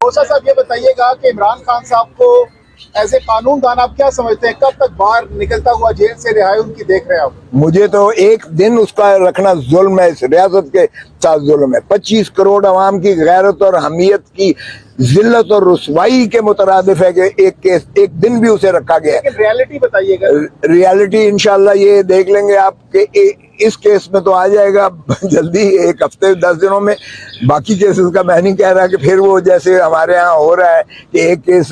खोसा साहब, ये बताइएगा कि इमरान खान साहब को ऐसे कानून दान आप क्या समझते हैं, कब तक बाहर निकलता हुआ जेल से रिहाई उनकी देख रहे हैं आप? मुझे तो एक दिन उसका रखना जुल्म है, इस रियासत के साथ जुल्म है। 25 करोड़ अवाम की गैरत और हमीयत की जिल्लत और रुसवाई के मुतरादिफ है कि एक दिन भी उसे रखा गया है। रियलिटी बताइएगा। रियलिटी इंशाल्लाह ये देख लेंगे आपके इस केस में तो आ जाएगा जल्दी, एक हफ्ते 10 दिनों में। बाकी केसेस का मैं नहीं कह रहा कि फिर वो जैसे हमारे यहाँ हो रहा है कि एक केस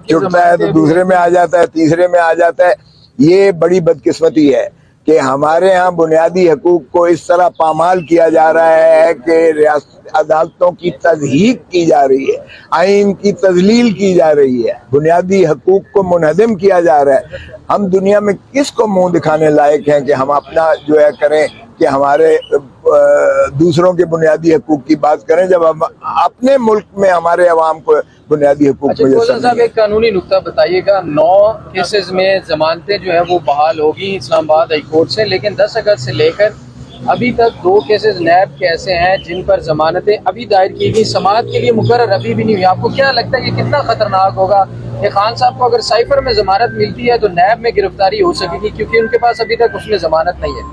छुटता है तो दूसरे में आ जाता है, तीसरे में आ जाता है। ये बड़ी बदकिस्मती है कि हमारे यहाँ बुनियादी हकूक को इस तरह पामाल किया जा रहा है कि रियासत अदालतों की तज़हीक की जा रही है, आइन की तजलील की जा रही है, बुनियादी हकूक को मुनहदम किया जा रहा है। हम दुनिया में किसको मुंह दिखाने लायक हैं कि हम अपना जो है करें कि हमारे दूसरों के बुनियादी हकूक की बात करें, जब हम अपने मुल्क में हमारे अवाम को बुनियादी हकूक अच्छा, साहब एक कानूनी नुक्ता बताइएगा। 9 केसेस में जमानतें जो है वो बहाल होगी इस्लामाबाद हाई कोर्ट से, लेकिन 10 अगस्त से लेकर अभी तक 2 केसेस नैब के ऐसे हैं जिन पर जमानतें अभी दायर की गई, समाअत के लिए मुकर्रर अभी भी नहीं हुई। आपको क्या लगता है कि कितना खतरनाक होगा कि खान साहब को अगर साइफर में जमानत मिलती है तो नैब में गिरफ्तारी हो सकेगी, क्योंकि उनके पास अभी तक उसमें जमानत नहीं है।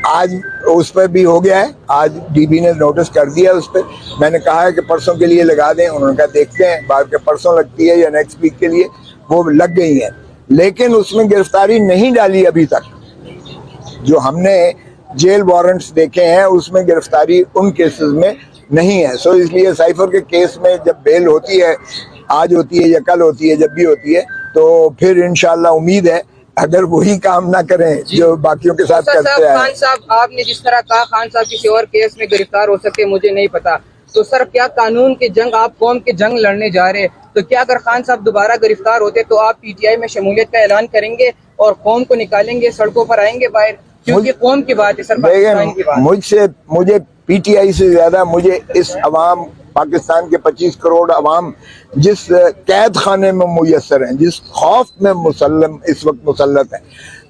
आज उस पर भी हो गया है, आज डीबी ने नोटिस कर दिया उस पर। मैंने कहा है कि परसों के लिए लगा दें, उन्होंने कहा देखते हैं बाद के परसों लगती है या नेक्स्ट वीक के लिए, वो लग गई है। लेकिन उसमें गिरफ्तारी नहीं डाली अभी तक। जो हमने जेल वारंट्स देखे हैं उसमें गिरफ्तारी उन केसेस में नहीं है। सो इसलिए साइफर के केस में जब बेल होती है, आज होती है या कल होती है, जब भी होती है, तो फिर इंशाल्लाह उम्मीद है अगर वही काम ना करें जो बाकियों के साथ करते हैं। खान साहब, आपने जिस तरह कहा खान साहब किसी और केस में गिरफ्तार हो सकते मुझे नहीं पता, तो सर क्या कानून की जंग, आप कौम की जंग लड़ने जा रहे हैं, तो क्या अगर खान साहब दोबारा गिरफ्तार होते तो आप पीटीआई में शमूलियत का ऐलान करेंगे और कौम को निकालेंगे, सड़कों पर आएंगे बाहर? क्योंकि कौम की बात है सर, पाकिस्तान की बात। मुझे पीटीआई से ज्यादा मुझे इस अवाम, पाकिस्तान के 25 करोड़ अवाम जिस कैद खाने में मुयस्सर हैं, जिस खौफ में मुसल्लम इस वक्त मुसल्लत है,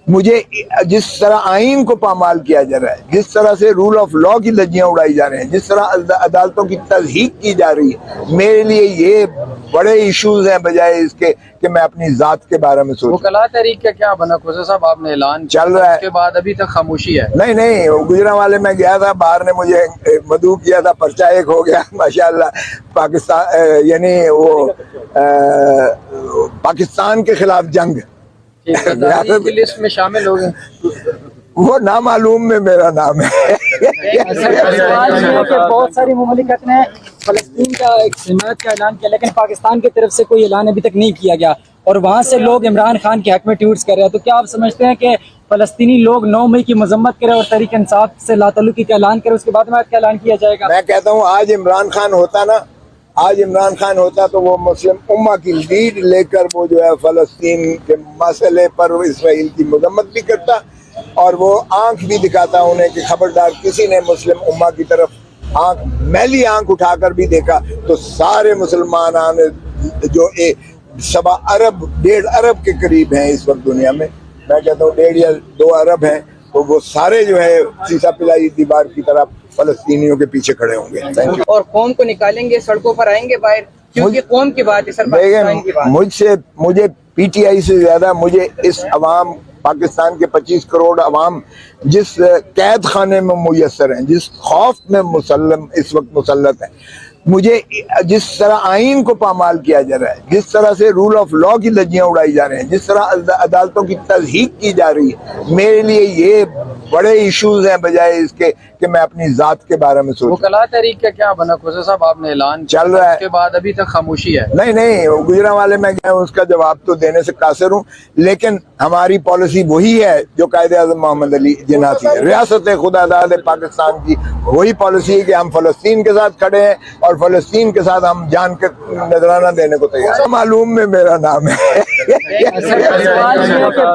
मुझे जिस तरह आइन को पामाल किया जा रहा है, जिस तरह से रूल ऑफ लॉ की धज्जियां उड़ाई जा रहे हैं, जिस तरह अदालतों की तज़हीक की जा रही है, मेरे लिए ये बड़े इश्यूज हैं बजाय इसके कि मैं अपनी जात के बारे में सोचूं। वकला तहरीक का क्या बना खोसा साहब? आपने ऐलान चल रहा है, उसके बाद अभी तक खामोशी है। नहीं, गुजरांवाले में गया था, बाहर ने मुझे मदऊ किया था, पर्चा एक हो गया माशाल्लाह। पाकिस्तान यानी वो पाकिस्तान के खिलाफ जंग की लिस्ट में शामिल हो गए, वो नामालूम में मेरा नाम है। बहुत सारी मुमालिकत ने फलस्तीन का एक हिमायत का ऐलान किया, लेकिन पाकिस्तान की तरफ से कोई ऐलान अभी तक नहीं किया गया और वहाँ से लोग इमरान खान के हक में ट्वीट्स कर रहे हैं। तो क्या आप समझते हैं कि फलस्तीनी लोग 9 मई की मजम्मत करें और तहरीक इंसाफ से लातल्लुकी का ऐलान करें, उसके बाद हिमायत का ऐलान किया जाएगा? मैं कहता हूँ आज इमरान खान होता तो वो मुस्लिम उम्मा की लीड लेकर वो जो है फलस्तीन के मसले पर इसराइल की मजम्मत भी करता और वो आंख भी दिखाता उन्हें कि खबरदार किसी ने मुस्लिम उम्मा की तरफ मैली आंख उठाकर भी देखा तो सारे मुसलमान जो 1.25 अरब के करीब हैं इस वक्त दुनिया में, मैं कहता हूँ 1.5 या 2 अरब हैं, तो वो सारे जो है सीसा पिलाई दीवार की तरफ फलस्तीनियों के पीछे खड़े होंगे और कौम को निकालेंगे, सड़कों पर आएंगे बाहर, क्योंकि कौम की बात है सर, पाकिस्तान की बात। मुझे पीटीआई से ज्यादा मुझे इस अवाम, पाकिस्तान के 25 करोड़ अवाम जिस कैद खाने में मुयस्सर हैं, जिस खौफ में मुसल्लम इस वक्त मुसल्लत है, मुझे जिस तरह आइन को पामाल किया जा रहा है, जिस तरह से रूल ऑफ लॉ की धज्जियां उड़ाई जा रहे हैं, जिस तरह अदालतों की तज़हीक की जा रही है, मेरे लिए ये बड़े इश्यूज हैं बजाय इसके कि मैं अपनी जात के बारे में सोचूं। वकला तहरीक का क्या बना खोसा साहब? आपने ऐलान चल रहा है, उसके बाद अभी तक खामोशी है। नहीं, गुजरांवाले में गया, उसका जवाब तो देने से कासिर हूँ, लेकिन हमारी पॉलिसी वही है जो कायदे-ए-आज़म मोहम्मद अली जिन्ना थी, रियासत खुदादाद पाकिस्तान की वही पॉलिसी है कि हम फलस्तीन के साथ खड़े हैं और फलस्तीन के साथ हम जान के नजराना देने को तैयार हैं। मालूम में मेरा नाम है।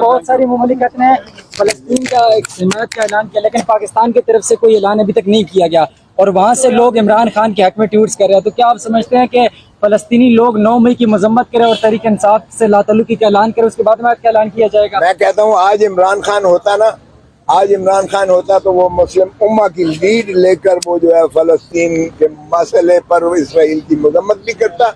बहुत सारी मुमालिकत ने फलस्तीन का एक हिमायत का ऐलान किया, लेकिन पाकिस्तान की तरफ से कोई ऐलान अभी तक नहीं किया गया और वहाँ से लोग इमरान खान के हक में ट्वीट्स कर रहे हैं। तो क्या आप समझते हैं कि फलस्तीनी लोग 9 मई की मजम्मत करें और तहरीक इंसाफ से लातल्लुकी का ऐलान करें, उसके बाद हिमायत का ऐलान किया जाएगा? मैं कहता हूँ आज इमरान खान होता तो वो मुस्लिम उम्मा की लीड लेकर वो जो है फलस्तीन के मसले पर इसराइल की मजम्मत भी करता